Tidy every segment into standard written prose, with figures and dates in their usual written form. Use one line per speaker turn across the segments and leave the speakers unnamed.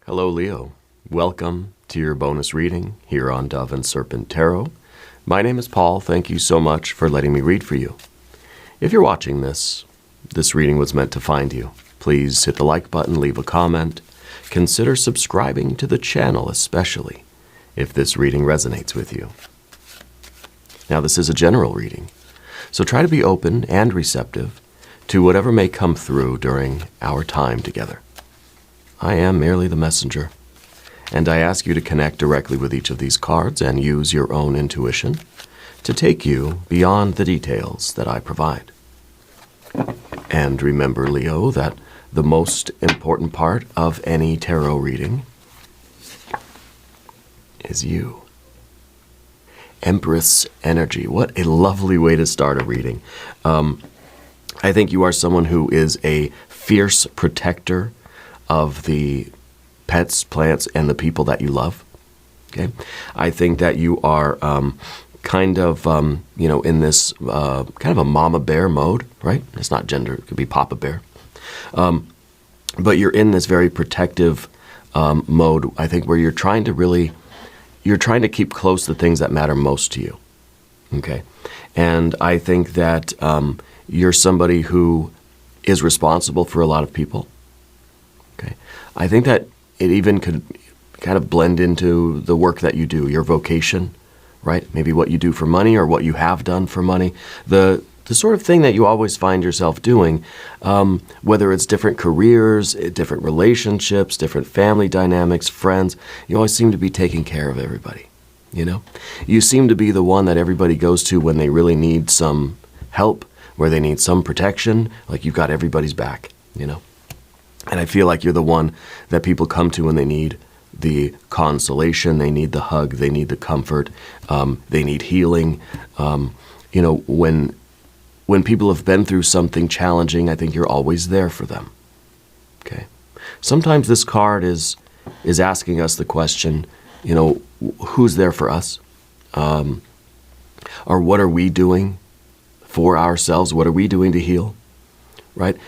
Hello, Leo. Welcome to your bonus reading here on Dove and Serpent Tarot. My name is Paul. Thank you so much for letting me read for you. If you're watching this reading was meant to find you. Please hit the like button, leave a comment. Consider subscribing to the channel, especially if this reading resonates with you. Now, this is a general reading, so try to be open and receptive to whatever may come through during our time together. I am merely the messenger, and I ask you to connect directly with each of these cards and use your own intuition to take you beyond the details that I provide. And remember, Leo, that the most important part of any tarot reading is you. Empress energy. What a lovely way to start a reading. I think you are someone who is a fierce protector of the pets, plants, and the people that you love. Okay, I think that you are kind of, in this kind of a mama bear mode, right? It's not gender, it could be papa bear. But you're in this very protective mode, I think, where you're trying to keep close the things that matter most to you. Okay, and I think that you're somebody who is responsible for a lot of people. Okay, I think that it even could kind of blend into the work that you do, your vocation, right? Maybe what you do for money or what you have done for money. The sort of thing that you always find yourself doing, whether it's different careers, different relationships, different family dynamics, friends, you always seem to be taking care of everybody, you know? You seem to be the one that everybody goes to when they really need some help, where they need some protection, like you've got everybody's back, you know? And I feel like you're the one that people come to when they need the consolation, they need the hug, they need the comfort, they need healing. When people have been through something challenging, I think you're always there for them. Okay. Sometimes this card is asking us the question, who's there for us? Or what are we doing for ourselves? What are we doing to heal? Right?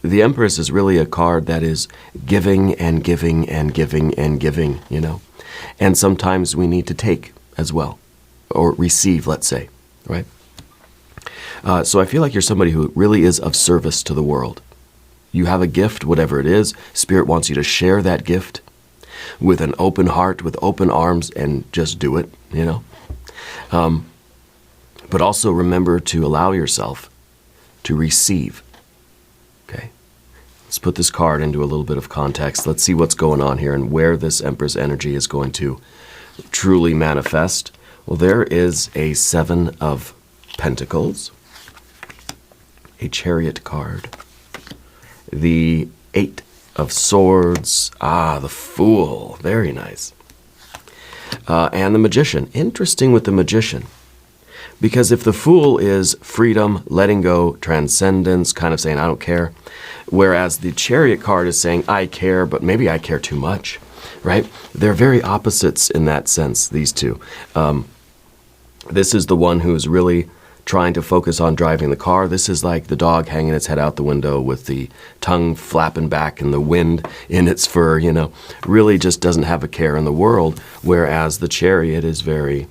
The Empress is really a card that is giving and giving and giving and giving, And sometimes we need to take as well, or receive, let's say, right? So I feel like you're somebody who really is of service to the world. You have a gift, whatever it is. Spirit wants you to share that gift with an open heart, with open arms, and just do it, But also remember to allow yourself to receive. Okay, let's put this card into a little bit of context. Let's see what's going on here and where this Empress energy is going to truly manifest. Well, there is a 7 of Pentacles, a Chariot card, the 8 of Swords, the Fool, very nice, and the Magician. Interesting with the Magician. Because if the Fool is freedom, letting go, transcendence, kind of saying, I don't care, whereas the Chariot card is saying, I care, but maybe I care too much, right? They're very opposites in that sense, these two. This is the one who's really trying to focus on driving the car. This is like the dog hanging its head out the window with the tongue flapping back and the wind in its fur, really just doesn't have a care in the world, whereas the Chariot is very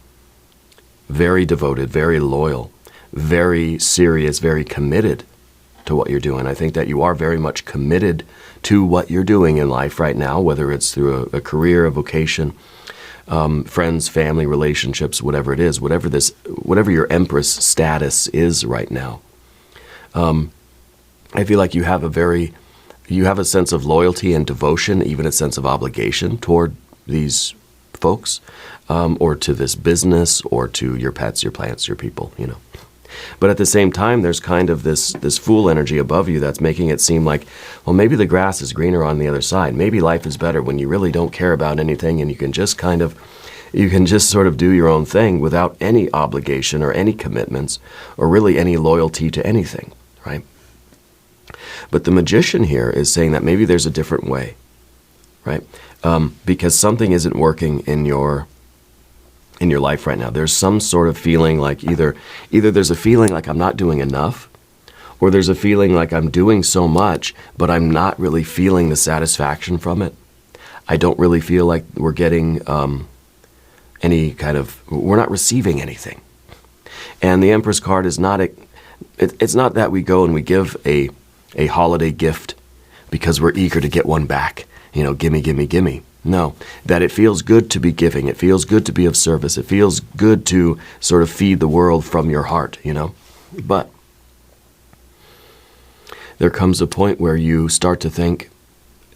devoted, very loyal, very serious, very committed to what you're doing. I think that you are very much committed to what you're doing in life right now, whether it's through a career, a vocation, friends, family, relationships, whatever it is, whatever your Empress status is right now. I feel like you have a sense of loyalty and devotion, even a sense of obligation toward these folks, or to this business, or to your pets, your plants, your people, But at the same time, there's kind of this Fool energy above you that's making it seem like, well, maybe the grass is greener on the other side. Maybe life is better when you really don't care about anything and you can just sort of do your own thing without any obligation or any commitments or really any loyalty to anything, right? But the Magician here is saying that maybe there's a different way, right? Because something isn't working in your life right now. There's some sort of feeling like either there's a feeling like I'm not doing enough, or there's a feeling like I'm doing so much, but I'm not really feeling the satisfaction from it. I don't really feel like we're getting we're not receiving anything. And the Empress card is not it's not that we go and we give a holiday gift because we're eager to get one back. Gimme, gimme, gimme. No, that it feels good to be giving. It feels good to be of service. It feels good to sort of feed the world from your heart, But there comes a point where you start to think,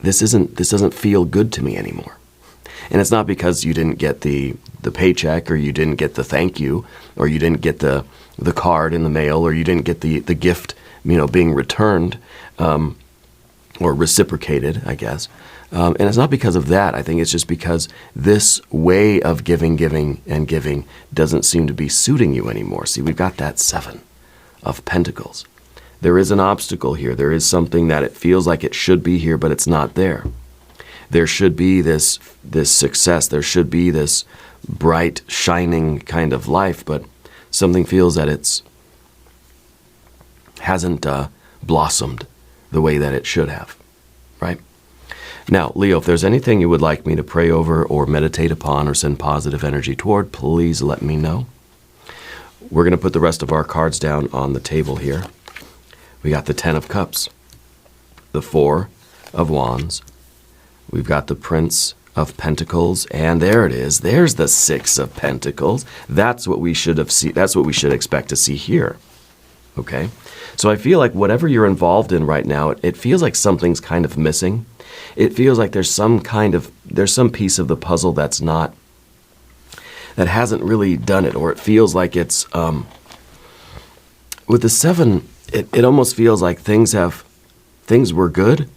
this doesn't feel good to me anymore. And it's not because you didn't get the paycheck, or you didn't get the thank you, or you didn't get the card in the mail, or you didn't get the gift, being returned or reciprocated, I guess. And it's not because of that. I think it's just because this way of giving doesn't seem to be suiting you anymore. See, we've got that 7 of Pentacles. There is an obstacle here. There is something that it feels like it should be here, but it's not there. There should be this success. There should be this bright, shining kind of life, but something feels that it's hasn't blossomed the way that it should have, right? Now, Leo, if there's anything you would like me to pray over or meditate upon or send positive energy toward, please let me know. We're going to put the rest of our cards down on the table here. We got the 10 of Cups, the 4 of Wands. We've got the Prince of Pentacles, and there it is. There's the 6 of Pentacles. That's what we should have seen. That's what we should expect to see here. Okay? So I feel like whatever you're involved in right now, it feels like something's kind of missing. It feels like there's some piece of the puzzle that hasn't really done it, or it feels like it's with the 7. It almost feels like things were good,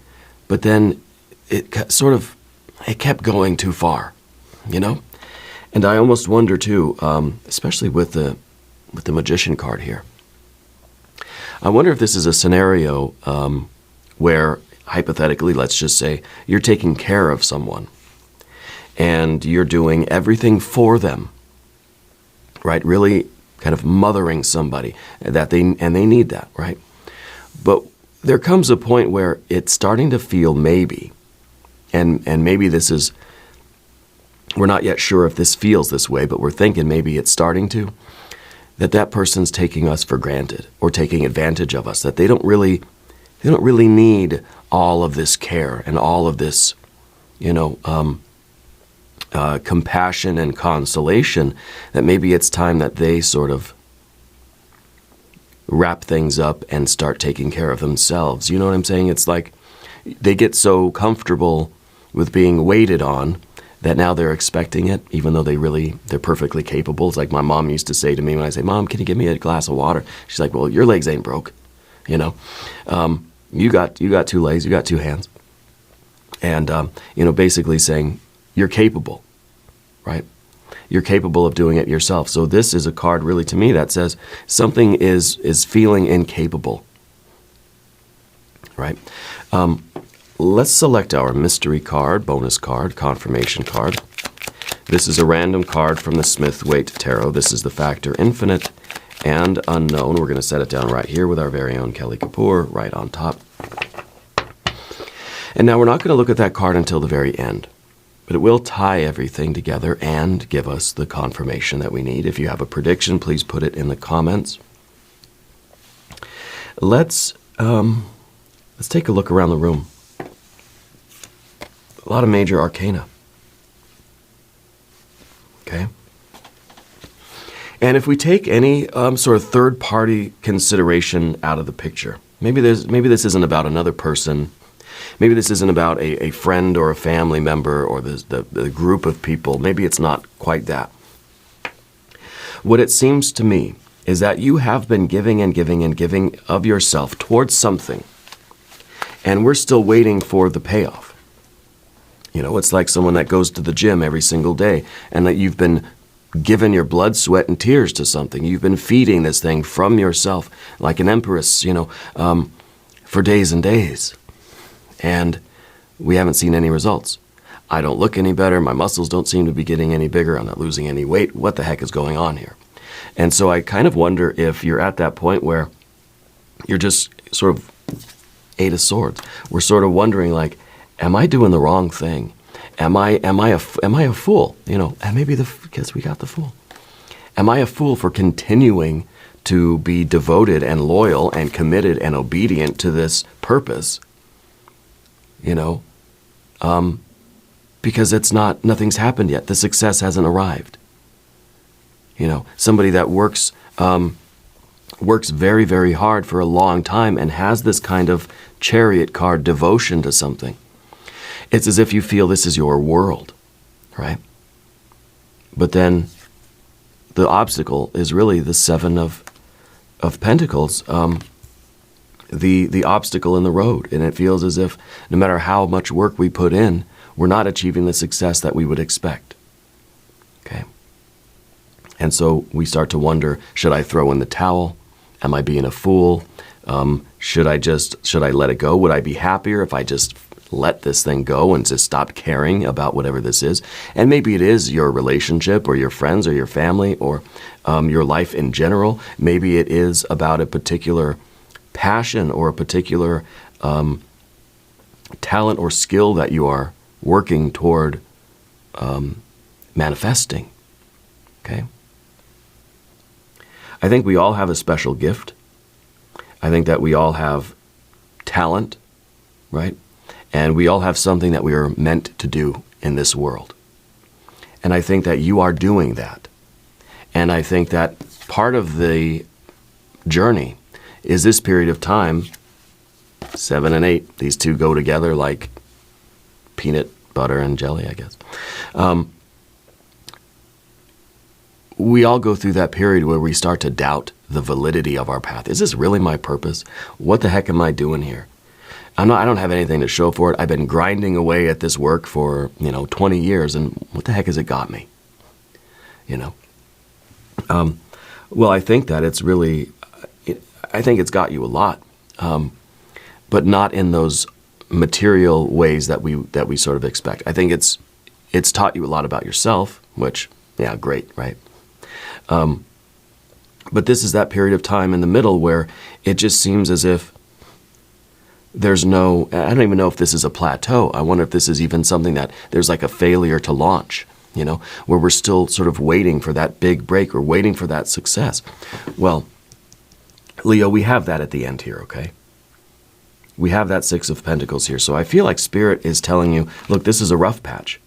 but then it kept going too far, And I almost wonder too, especially with the Magician card here. I wonder if this is a scenario where, hypothetically, let's just say you're taking care of someone and you're doing everything for them, right? Really kind of mothering somebody and they need that, right? But there comes a point where it's starting to feel maybe, and maybe this is, we're not yet sure if this feels this way, but we're thinking maybe it's starting to, that person's taking us for granted or taking advantage of us, that they don't really need all of this care and all of this, compassion and consolation, that maybe it's time that they sort of wrap things up and start taking care of themselves. You know what I'm saying? It's like they get so comfortable with being waited on that now they're expecting it, even though they're perfectly capable. It's like my mom used to say to me when I say, "Mom, can you give me a glass of water?" She's like, "Well, your legs ain't broke, You got 2 legs, you got 2 hands." And, basically saying you're capable, right? You're capable of doing it yourself. So this is a card really to me that says something is feeling incapable, right? Let's select our mystery card, bonus card, confirmation card. This is a random card from the Smith-Waite Tarot. This is the factor infinite and unknown. We're going to set it down right here with our very own Kelly Kapoor right on top. And now we're not going to look at that card until the very end, but it will tie everything together and give us the confirmation that we need. If you have a prediction, please put it in the comments. Let's take a look around the room. A lot of major arcana. Okay? And if we take any sort of third-party consideration out of the picture, maybe this isn't about another person. Maybe this isn't about a friend or a family member or the group of people. Maybe it's not quite that. What it seems to me is that you have been giving and giving and giving of yourself towards something, and we're still waiting for the payoff. It's like someone that goes to the gym every single day, and that you've been given your blood, sweat, and tears to something. You've been feeding this thing from yourself like an empress, for days and days. And we haven't seen any results. I don't look any better. My muscles don't seem to be getting any bigger. I'm not losing any weight. What the heck is going on here? And so I kind of wonder if you're at that point where you're just sort of 8 of Swords. We're sort of wondering, like, am I doing the wrong thing? Am I a fool? And maybe because we got the fool. Am I a fool for continuing to be devoted and loyal and committed and obedient to this purpose? Because nothing's happened yet. The success hasn't arrived. Somebody that works very, very hard for a long time and has this kind of chariot card devotion to something. It's as if you feel this is your world, right? But then the obstacle is really the Seven of Pentacles, the obstacle in the road. And it feels as if no matter how much work we put in, we're not achieving the success that we would expect. Okay? And so we start to wonder, should I throw in the towel? Am I being a fool? Should I let it go? Would I be happier if I just let this thing go and just stop caring about whatever this is? And maybe it is your relationship or your friends or your family or your life in general. Maybe it is about a particular passion or a particular talent or skill that you are working toward manifesting. Okay? I think we all have a special gift. I think that we all have talent, right? And we all have something that we are meant to do in this world. And I think that you are doing that. And I think that part of the journey is this period of time, 7 and 8, these two go together like peanut butter and jelly, I guess. We all go through that period where we start to doubt the validity of our path. Is this really my purpose? What the heck am I doing here? I don't have anything to show for it. I've been grinding away at this work for, 20 years, and what the heck has it got me? Well, I think that it's really, I think it's got you a lot, but not in those material ways that we sort of expect. I think it's taught you a lot about yourself, which, yeah, great, right? But this is that period of time in the middle where it just seems as if there's no, I don't even know if this is a plateau. I wonder if this is even something that there's like a failure to launch, where we're still sort of waiting for that big break or waiting for that success. Well, Leo, we have that at the end here, okay? We have that Six of Pentacles here. So I feel like Spirit is telling you, look, this is a rough patch.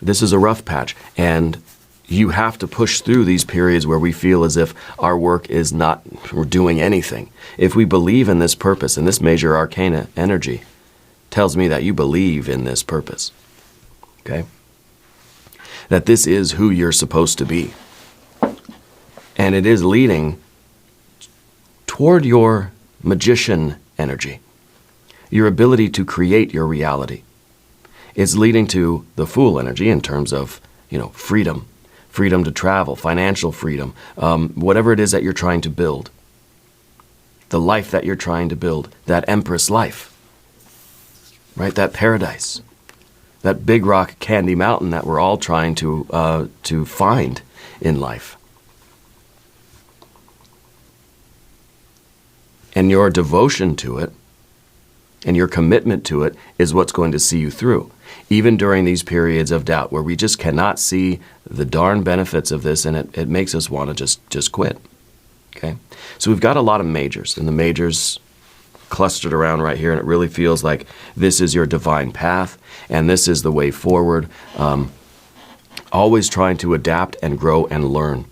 This is a rough patch, and you have to push through these periods where we feel as if our work is not doing anything. If we believe in this purpose, and this major arcana energy tells me that you believe in this purpose, okay? That this is who you're supposed to be. And it is leading toward your magician energy, your ability to create your reality. It's leading to the Fool energy in terms of, freedom to travel, financial freedom, whatever it is that you're trying to build, the life that you're trying to build, that Empress life, right? That paradise, that big rock candy mountain that we're all trying to find in life. And your devotion to it and your commitment to it is what's going to see you through. Even during these periods of doubt where we just cannot see the darn benefits of this, and it makes us want to just quit. Okay? So we've got a lot of majors, and the majors clustered around right here, and it really feels like this is your divine path, and this is the way forward. Always trying to adapt and grow and learn.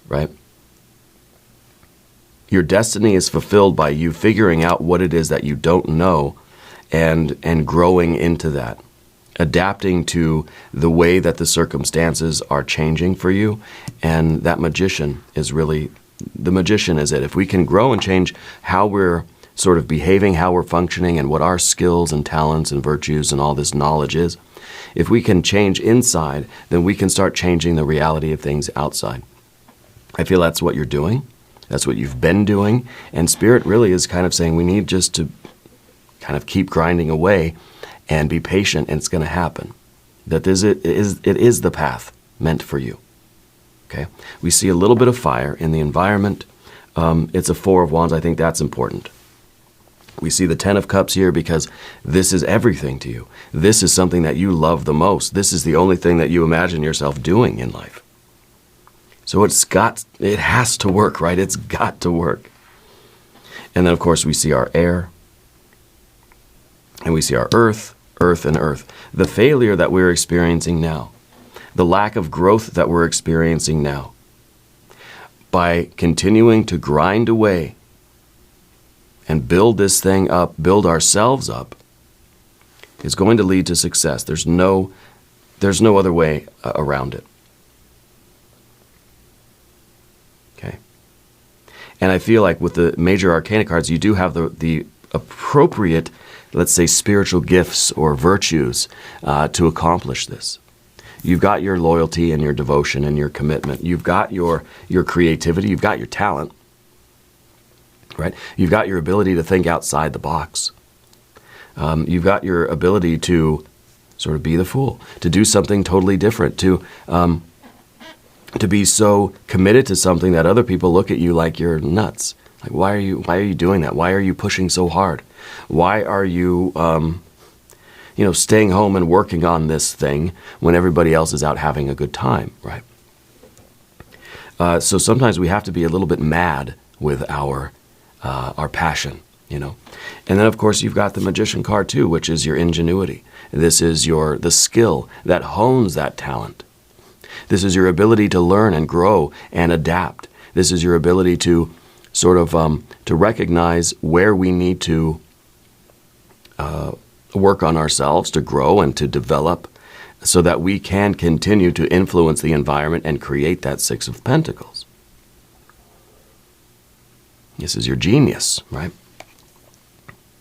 Right? Your destiny is fulfilled by you figuring out what it is that you don't know and growing into that, adapting to the way that the circumstances are changing for you. And that magician is really, the magician is it. If we can grow and change how we're sort of behaving, how we're functioning, and what our skills and talents and virtues and all this knowledge is, if we can change inside, then we can start changing the reality of things outside. I feel that's what you're doing. That's what you've been doing. And Spirit really is kind of saying we need just to kind of keep grinding away and be patient, and it's going to happen. That it is the path meant for you. Okay? We see a little bit of fire in the environment. It's a Four of Wands. I think that's important. We see the Ten of Cups here because this is everything to you. This is something that you love the most. This is the only thing that you imagine yourself doing in life. So it has to work, right? It's got to work. And then, of course, we see our air. And we see our earth, earth, and earth. The failure that we're experiencing now. The lack of growth that we're experiencing now. By continuing to grind away and build this thing up, build ourselves up, is going to lead to success. There's no other way around it. Okay. And I feel like with the major arcana cards, you do have the appropriate, let's say, spiritual gifts or virtues to accomplish this. You've got your loyalty and your devotion and your commitment. You've got your creativity. You've got your talent. Right? You've got your ability to think outside the box. You've got your ability to sort of be the fool, to do something totally different, to be so committed to something that other people look at you like you're nuts. Like, why are you doing that? Why are you pushing so hard? Why are you, staying home and working on this thing when everybody else is out having a good time, right? So sometimes we have to be a little bit mad with our passion, And then, of course, you've got the Magician card, too, which is your ingenuity. This is the skill that hones that talent. This is your ability to learn and grow and adapt. This is your ability to sort of to recognize where we need to work on ourselves, to grow and to develop so that we can continue to influence the environment and create that Six of Pentacles. This is your genius, right?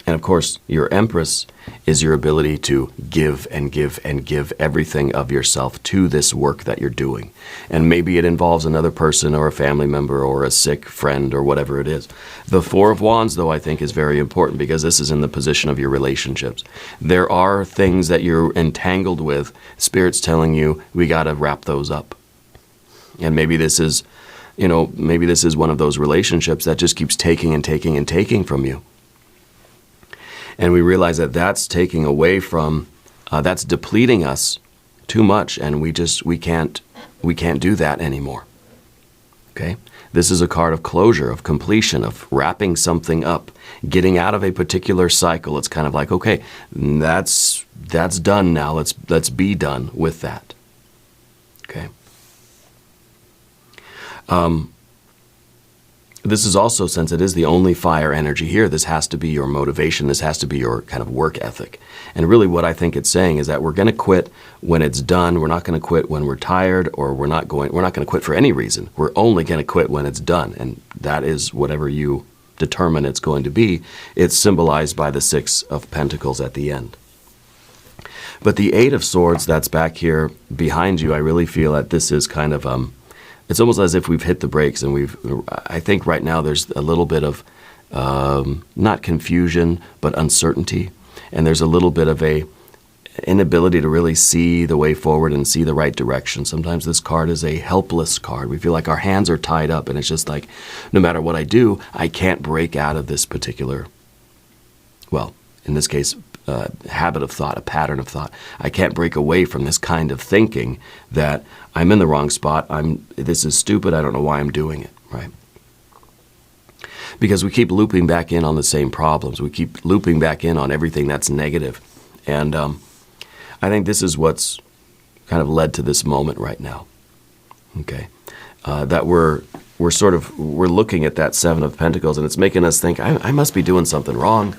And of course, your Empress is your ability to give and give and give everything of yourself to this work that you're doing. And maybe it involves another person or a family member or a sick friend or whatever it is. The Four of Wands, though, I think is very important because this is in the position of your relationships. There are things that you're entangled with. Spirit's telling you, we got to wrap those up. And maybe this is one of those relationships that just keeps taking and taking and taking from you. And we realize that that's taking away from, that's depleting us too much, and we can't do that anymore. Okay? This is a card of closure, of completion, of wrapping something up, getting out of a particular cycle. It's kind of like, okay, that's done now. Let's be done with that. Okay? This is also, since it is the only fire energy here, this has to be your motivation. This has to be your kind of work ethic. And really what I think it's saying is that we're going to quit when it's done. We're not going to quit when we're tired, or we're not going to quit for any reason. We're only going to quit when it's done. And that is whatever you determine it's going to be. It's symbolized by the Six of Pentacles at the end. But the Eight of Swords that's back here behind you, I really feel that this is kind of, it's almost as if we've hit the brakes, and I think right now there's a little bit of, not confusion, but uncertainty. And there's a little bit of a inability to really see the way forward and see the right direction. Sometimes this card is a helpless card. We feel like our hands are tied up, and it's just like, no matter what I do, I can't break out of this particular, well, in this case, habit of thought, a pattern of thought. I can't break away from this kind of thinking that I'm in the wrong spot. This is stupid. I don't know why I'm doing it, right? Because we keep looping back in on the same problems. We keep looping back in on everything that's negative. And I think this is what's kind of led to this moment right now. Okay, that we're looking at that Seven of Pentacles, and it's making us think, I must be doing something wrong.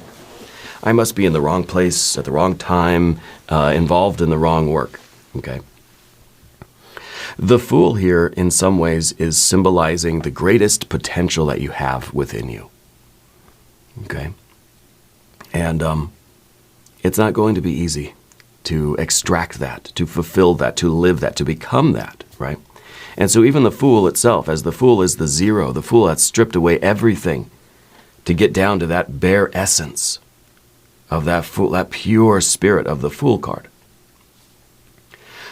I must be in the wrong place at the wrong time, involved in the wrong work. Okay. The Fool here, in some ways, is symbolizing the greatest potential that you have within you. Okay. And it's not going to be easy to extract that, to fulfill that, to live that, to become that, right? And so even the Fool itself, as the Fool is the zero, the Fool has stripped away everything to get down to that bare essence of that Fool, that pure spirit of the Fool card.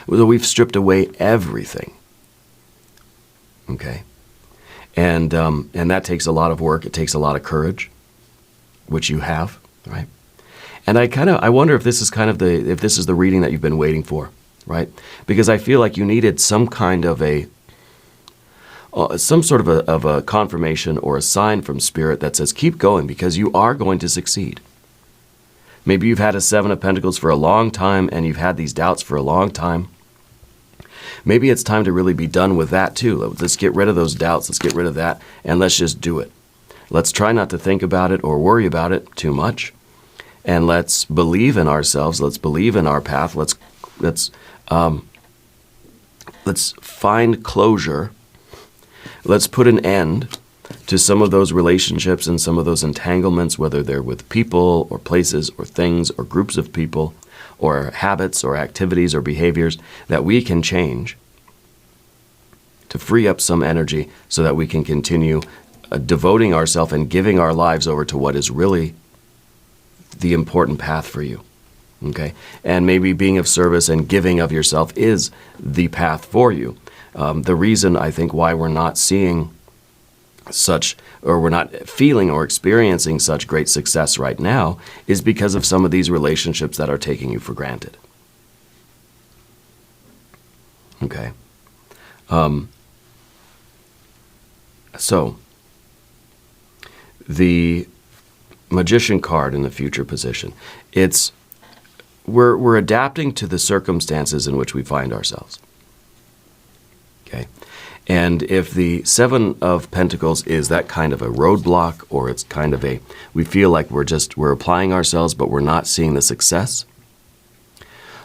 So we've stripped away everything. Okay? And that takes a lot of work. It takes a lot of courage. which you have, right? And I wonder if this is if this is the reading that you've been waiting for, right? Because I feel like you needed some kind of some sort of a confirmation or a sign from Spirit that says, keep going because you are going to succeed. Maybe you've had a Seven of Pentacles for a long time and you've had these doubts for a long time. Maybe it's time to really be done with that too. Let's get rid of those doubts. Let's get rid of that and let's just do it. Let's try not to think about it or worry about it too much. And let's believe in ourselves. Let's believe in our path. Let's find closure. Let's put an end to some of those relationships and some of those entanglements, whether they're with people or places or things or groups of people or habits or activities or behaviors that we can change to free up some energy so that we can continue devoting ourselves and giving our lives over to what is really the important path for you. Okay? And maybe being of service and giving of yourself is the path for you. The reason I think why we're not seeing such, or we're not feeling or experiencing such great success right now is because of some of these relationships that are taking you for granted. Okay. So, the Magician card in the future position, we're adapting to the circumstances in which we find ourselves. Okay. And if the Seven of Pentacles is that kind of a roadblock, or it's kind of we feel like we're applying ourselves, but we're not seeing the success,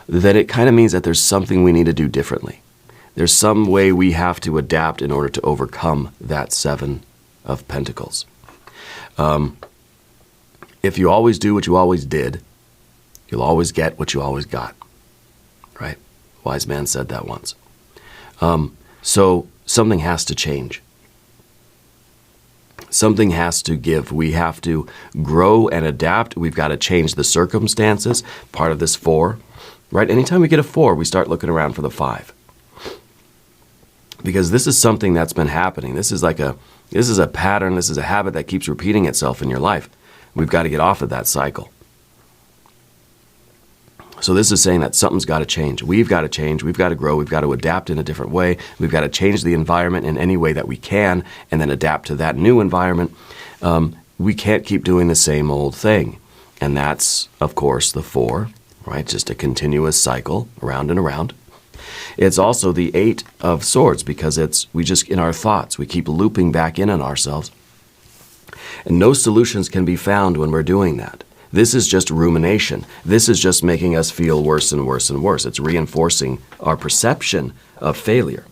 then it kind of means that there's something we need to do differently. There's some way we have to adapt in order to overcome that Seven of Pentacles. If you always do what you always did, you'll always get what you always got. Right? Wise man said that once. So something has to change. Something has to give. We have to grow and adapt. We've got to change the circumstances. Part of this 4, right? Anytime we get a 4, we start looking around for the 5. Because this is something that's been happening. This is a pattern. This is a habit that keeps repeating itself in your life. We've got to get off of that cycle. So this is saying that something's got to change. We've got to change. We've got to grow. We've got to adapt in a different way. We've got to change the environment in any way that we can and then adapt to that new environment. We can't keep doing the same old thing. And that's, of course, the 4, right? Just a continuous cycle around and around. It's also the 8 of Swords because we just, in our thoughts, we keep looping back in on ourselves. And no solutions can be found when we're doing that. This is just rumination. This is just making us feel worse and worse and worse. It's reinforcing our perception of failure.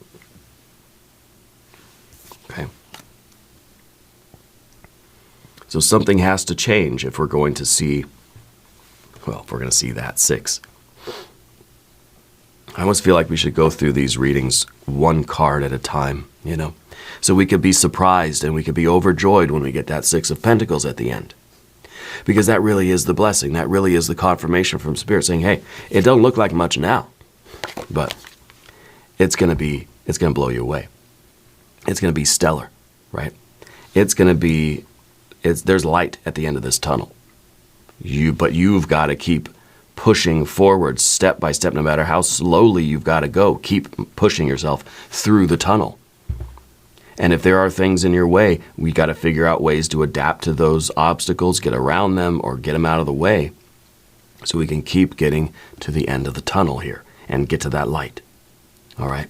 Okay. So something has to change if we're going to see, that 6. I almost feel like we should go through these readings one card at a time, so we could be surprised and we could be overjoyed when we get that 6 of Pentacles at the end. Because that really is the blessing. That really is the confirmation from Spirit saying, hey, it don't look like much now, but it's going to blow you away. It's going to be stellar, right? There's light at the end of this tunnel. But you've got to keep pushing forward step by step, no matter how slowly you've got to go. Keep pushing yourself through the tunnel. And if there are things in your way, we got to figure out ways to adapt to those obstacles, get around them, or get them out of the way so we can keep getting to the end of the tunnel here and get to that light. All right?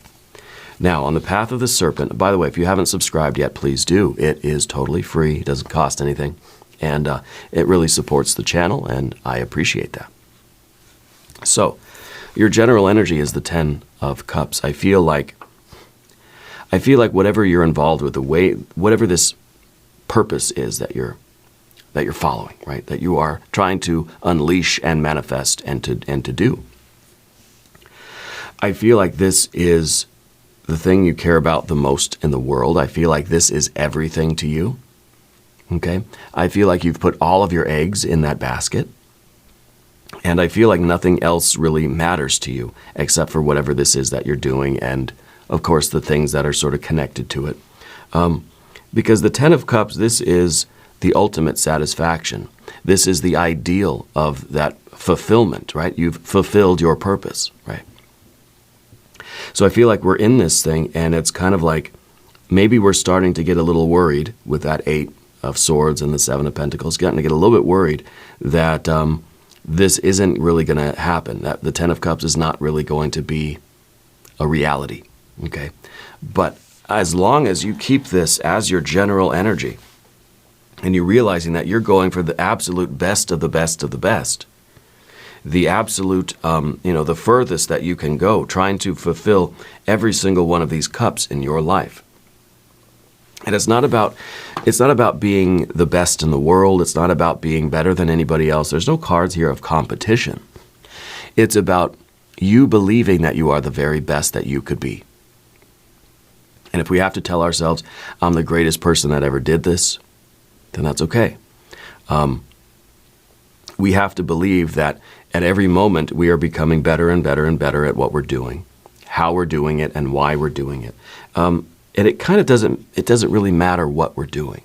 Now, on the path of the Serpent, by the way, if you haven't subscribed yet, please do. It is totally free. It doesn't cost anything. And it really supports the channel, and I appreciate that. So, your general energy is the 10 of Cups. I feel like whatever you're involved with, whatever this purpose is that you're following, right? That you are trying to unleash and manifest and to do. I feel like this is the thing you care about the most in the world. I feel like this is everything to you. Okay? I feel like you've put all of your eggs in that basket. And I feel like nothing else really matters to you except for whatever this is that you're doing and, of course, the things that are sort of connected to it. Because the 10 of Cups, this is the ultimate satisfaction. This is the ideal of that fulfillment, right? You've fulfilled your purpose, right? So I feel like we're in this thing, and it's kind of like maybe we're starting to get a little worried with that 8 of Swords and the 7 of Pentacles, getting to get a little bit worried that this isn't really going to happen, that the 10 of Cups is not really going to be a reality, okay? But as long as you keep this as your general energy, and you're realizing that you're going for the absolute best of the best of the best, the absolute, the furthest that you can go, trying to fulfill every single one of these cups in your life. And it's not about being the best in the world. It's not about being better than anybody else. There's no cards here of competition. It's about you believing that you are the very best that you could be. And if we have to tell ourselves, I'm the greatest person that ever did this, then that's okay. We have to believe that at every moment we are becoming better and better and better at what we're doing, how we're doing it, and why we're doing it. And it kind of doesn't really matter what we're doing.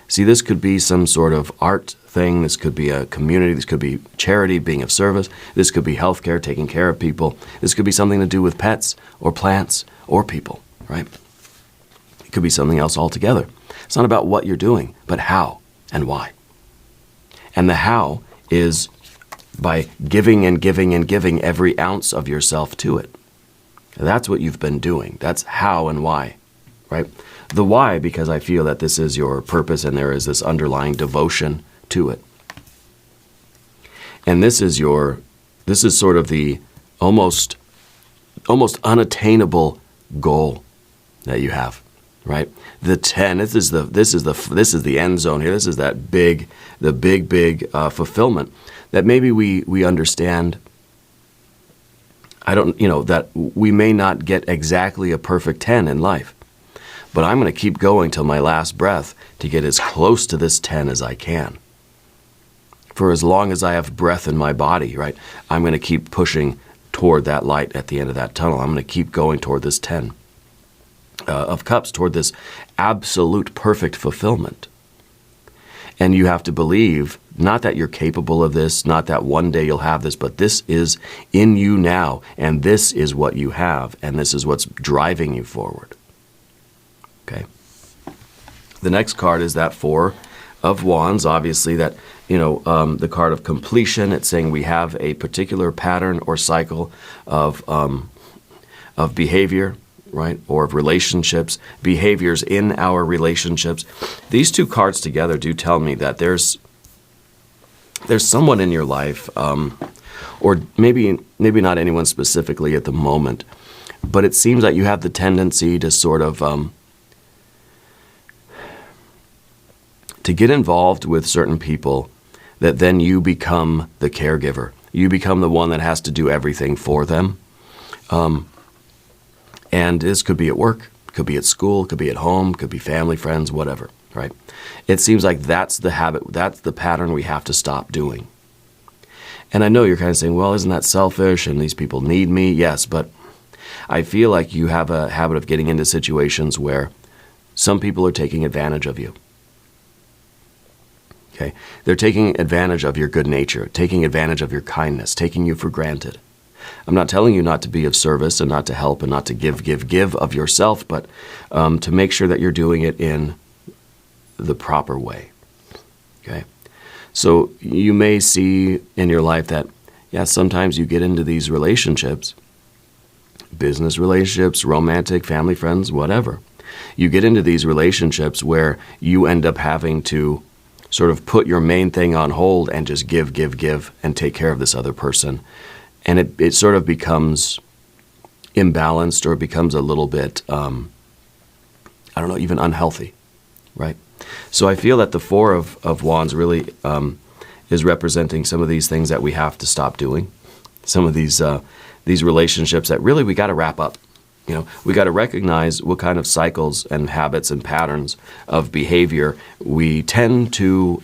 See, this could be some sort of art thing. This could be a community. This could be charity, being of service. This could be healthcare, taking care of people. This could be something to do with pets or plants or people, right? It could be something else altogether. It's not about what you're doing, but how and why. And the how is by giving and giving and giving every ounce of yourself to it. That's what you've been doing. That's how and why, right? The why, because I feel that this is your purpose and there is this underlying devotion to it. And this is sort of the almost unattainable goal that you have, right? The 10, this is the end zone here. This is the big fulfillment that maybe we understand. That we may not get exactly a perfect 10 in life, but I'm going to keep going till my last breath to get as close to this 10 as I can. For as long as I have breath in my body, right, I'm going to keep pushing toward that light at the end of that tunnel. I'm going to keep going toward this 10 of Cups, toward this absolute perfect fulfillment. And you have to believe, not that you're capable of this, not that one day you'll have this, but this is in you now, and this is what you have, and this is what's driving you forward. Okay? The next card is that 4 of Wands, obviously, that, the card of completion. It's saying we have a particular pattern or cycle of behavior, right, or of relationships, behaviors in our relationships. These two cards together do tell me that there's someone in your life, or maybe not anyone specifically at the moment, but it seems like you have the tendency to sort of to get involved with certain people that then you become the caregiver. You become the one that has to do everything for them. And this could be at work, could be at school, could be at home, could be family, friends, whatever, right? It seems like that's the habit, that's the pattern we have to stop doing. And I know you're kind of saying, well, isn't that selfish and these people need me? Yes, but I feel like you have a habit of getting into situations where some people are taking advantage of you. Okay? They're taking advantage of your good nature, taking advantage of your kindness, taking you for granted. I'm not telling you not to be of service and not to help and not to give of yourself, but to make sure that you're doing it in the proper way. Okay? So you may see in your life that, sometimes you get into these relationships, business relationships, romantic, family, friends, whatever. You get into these relationships where you end up having to sort of put your main thing on hold and just give, and take care of this other person. And it sort of becomes imbalanced, or it becomes a little bit, even unhealthy, right? So I feel that the 4 of Wands really is representing some of these things that we have to stop doing, some of these relationships that really we got to wrap up. We got to recognize what kind of cycles and habits and patterns of behavior we tend to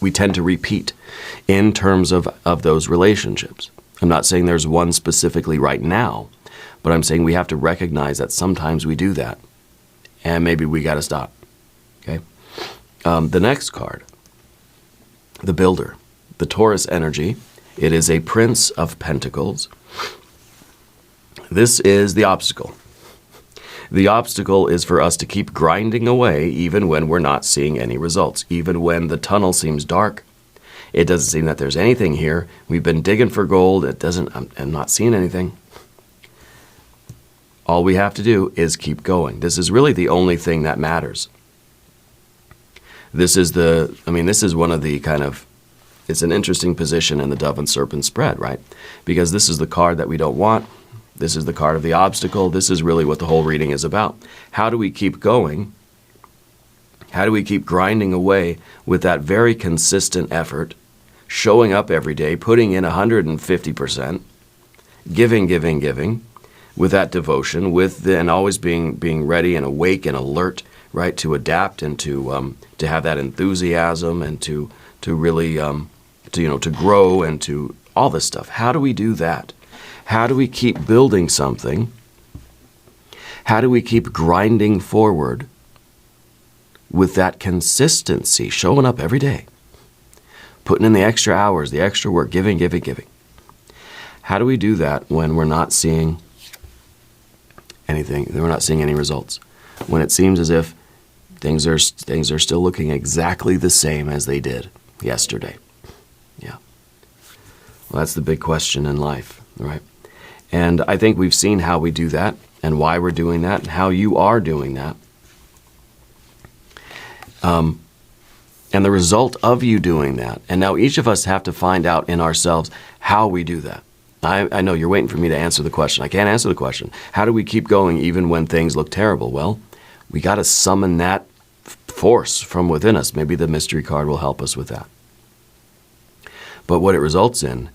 repeat in terms of those relationships. I'm not saying there's one specifically right now, but I'm saying we have to recognize that sometimes we do that, and maybe we got to stop. Okay? The next card, the Builder, the Taurus energy. It is a Prince of Pentacles. This is the obstacle. The obstacle is for us to keep grinding away even when we're not seeing any results, even when the tunnel seems dark. It doesn't seem that there's anything here. We've been digging for gold. I'm not seeing anything. All we have to do is keep going. This is really the only thing that matters. This is one of the kind of, it's an interesting position in the Dove and Serpent spread, right? Because this is the card that we don't want. This is the card of the obstacle. This is really what the whole reading is about. How do we keep going? How do we keep grinding away with that very consistent effort, showing up every day, putting in 150%, giving, with that devotion, and always being ready and awake and alert, right, to adapt and to have that enthusiasm and to really to grow and to all this stuff. How do we do that? How do we keep building something? How do we keep grinding forward with that consistency, showing up every day, putting in the extra hours, the extra work, giving? How do we do that when we're not seeing anything, we're not seeing any results? When it seems as if things are still looking exactly the same as they did yesterday. Yeah. Well, that's the big question in life, right? And I think we've seen how we do that and why we're doing that and how you are doing that. And the result of you doing that. And now each of us have to find out in ourselves how we do that. I know you're waiting for me to answer the question. I can't answer the question. How do we keep going even when things look terrible? Well, we got to summon that force from within us. Maybe the mystery card will help us with that. But what it results in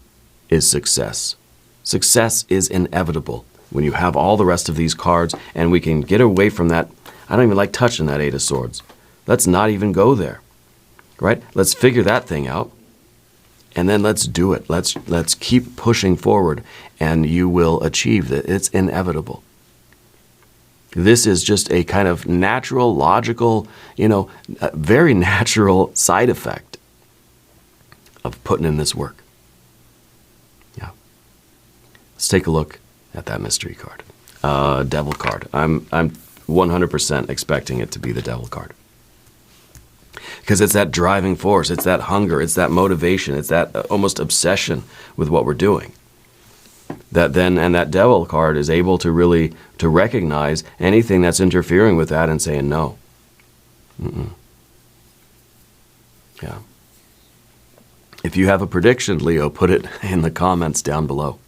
is success. Success is inevitable when you have all the rest of these cards, and we can get away from that. I don't even like touching that Eight of Swords. Let's not even go there, right? Let's figure that thing out, and then let's do it. Let's keep pushing forward, and you will achieve it. It's inevitable. This is just a kind of natural, logical, very natural side effect of putting in this work. Yeah. Let's take a look at that mystery card. Devil card. I'm 100% expecting it to be the Devil card. Because it's that driving force, it's that hunger, it's that motivation, it's that almost obsession with what we're doing. And that Devil card is able to really to recognize anything that's interfering with that and saying no. Yeah. If you have a prediction, Leo, put it in the comments down below.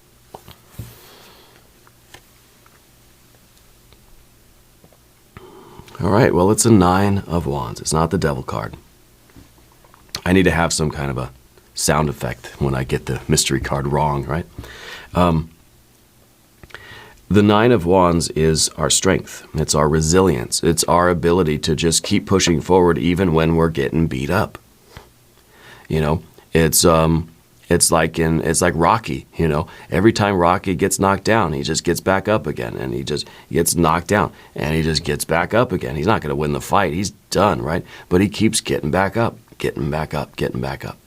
All right, well, it's a Nine of Wands. It's not the Devil card. I need to have some kind of a sound effect when I get the mystery card wrong, right? The Nine of Wands is our strength. It's our resilience. It's our ability to just keep pushing forward even when we're getting beat up. It's like Rocky, Every time Rocky gets knocked down, he just gets back up again, and he just gets knocked down, and he just gets back up again. He's not going to win the fight. He's done, right? But he keeps getting back up, getting back up, getting back up.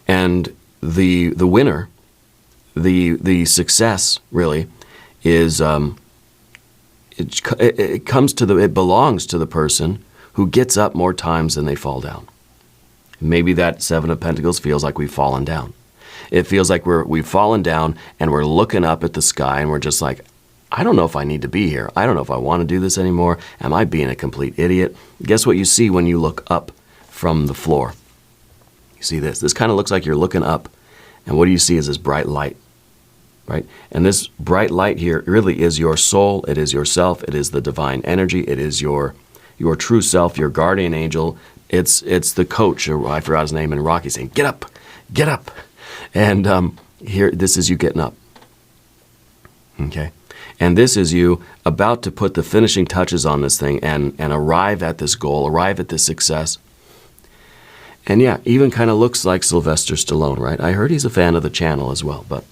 And the winner, the success really is it belongs to the person who gets up more times than they fall down. Maybe that Seven of Pentacles feels like we've fallen down. It feels like we've fallen down and we're looking up at the sky and we're just like, I don't know if I need to be here. I don't know if I want to do this anymore. Am I being a complete idiot? Guess what you see when you look up from the floor? You see this. This kind of looks like you're looking up, and what do you see is this bright light, right? And this bright light here really is your soul. It is yourself. It is the divine energy. It is your true self, your guardian angel. It's the coach, or I forgot his name in Rocky, saying, get up, get up. And here, this is you getting up. Okay? And this is you about to put the finishing touches on this thing and arrive at this goal, arrive at this success. And yeah, even kind of looks like Sylvester Stallone, right? I heard he's a fan of the channel as well, but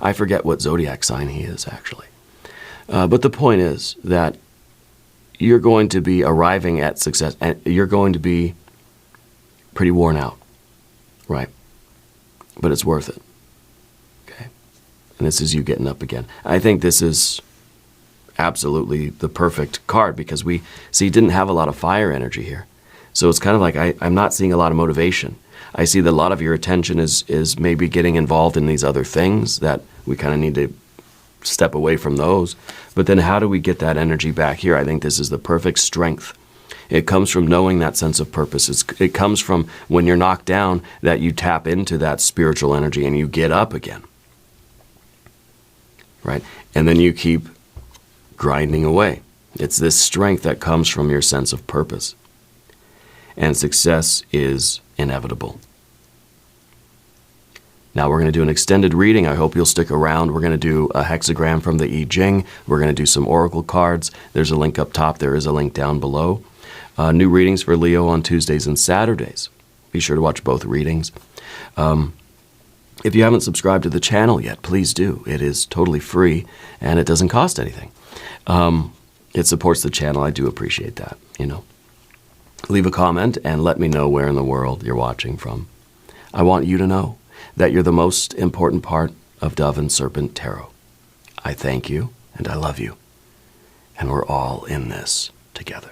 I forget what zodiac sign he is, actually. But the point is that you're going to be arriving at success, and you're going to be pretty worn out, right? But it's worth it, okay? And this is you getting up again. I think this is absolutely the perfect card because we didn't have a lot of fire energy here. So it's kind of like I'm not seeing a lot of motivation. I see that a lot of your attention is maybe getting involved in these other things that we kind of need to step away from those. But then how do we get that energy back here? I think this is the perfect strength. It comes from knowing that sense of purpose. It comes from when you're knocked down that you tap into that spiritual energy and you get up again, right? And then you keep grinding away. It's this strength that comes from your sense of purpose. And success is inevitable. Now we're going to do an extended reading. I hope you'll stick around. We're going to do a hexagram from the Jing. We're going to do some oracle cards. There's a link up top. There is a link down below. New readings for Leo on Tuesdays and Saturdays. Be sure to watch both readings. If you haven't subscribed to the channel yet, please do. It is totally free and it doesn't cost anything. It supports the channel. I do appreciate that, Leave a comment and let me know where in the world you're watching from. I want you to know that you're the most important part of Dove and Serpent Tarot. I thank you and I love you. And we're all in this together.